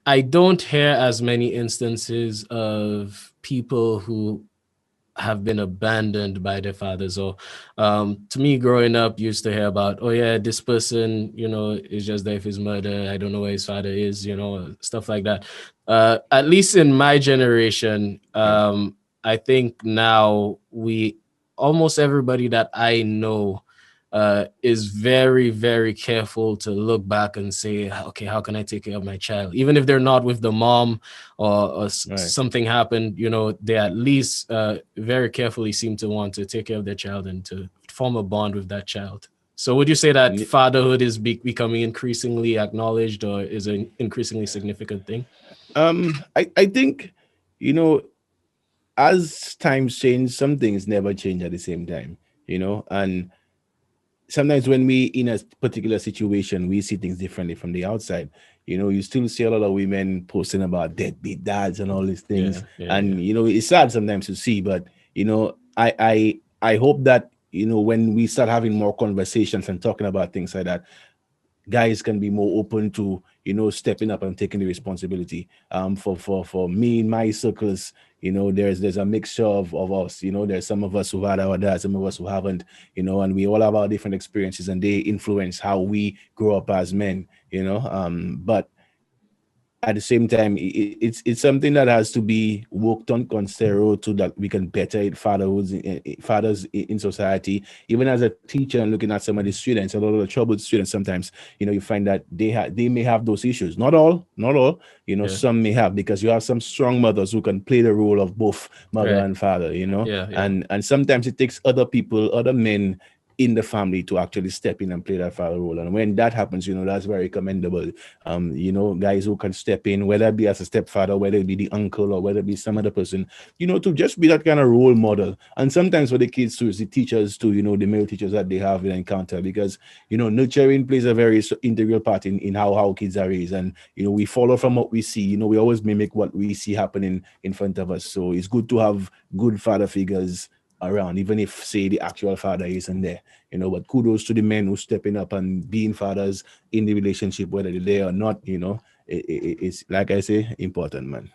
I don't hear as many instances of people who have been abandoned by their fathers. Or to me, growing up, used to hear about, oh yeah, this person, is just there with his mother. I don't know where his father is, stuff like that. At least in my generation, Yeah. I think now almost everybody that I know is very, very careful to look back and say, okay, how can I take care of my child? Even if they're not with the mom, or Right. something happened, they at least very carefully seem to want to take care of their child and to form a bond with that child. So would you say that Ye- fatherhood is becoming increasingly acknowledged, or is an increasingly significant thing? I think, you know, as times change, some things never change at the same time, and sometimes when we in a particular situation, we see things differently from the outside. You still see a lot of women posting about deadbeat dads and all these things, Yeah, yeah, yeah. and it's sad sometimes to see. But I hope that when we start having more conversations and talking about things like that, guys can be more open to stepping up and taking the responsibility. For me in my circles, there's a mixture of us. There's some of us who've had our dads, some of us who haven't. And we all have our different experiences, and they influence how we grow up as men. But at the same time, it's something that has to be worked on considerable to that we can better it fathers in society. Even as a teacher and looking at some of the students, a lot of the troubled students, sometimes you find that they may have those issues. Not all. Yeah, Some may have, because you have some strong mothers who can play the role of both mother right. and father. Yeah, yeah. And sometimes it takes other people, other men in the family to actually step in and play that father role. And when that happens, that's very commendable. Guys who can step in, whether it be as a stepfather, whether it be the uncle, or whether it be some other person, to just be that kind of role model. And sometimes for the kids too, it's the teachers too, the male teachers that they have in encounter, because nurturing plays a very integral part in how kids are raised. And we follow from what we see. We always mimic what we see happening in front of us. So it's good to have good father figures around, even if say the actual father isn't there. But kudos to the men who stepping up and being fathers in the relationship, whether they're there or not. It's, like I say, important, man.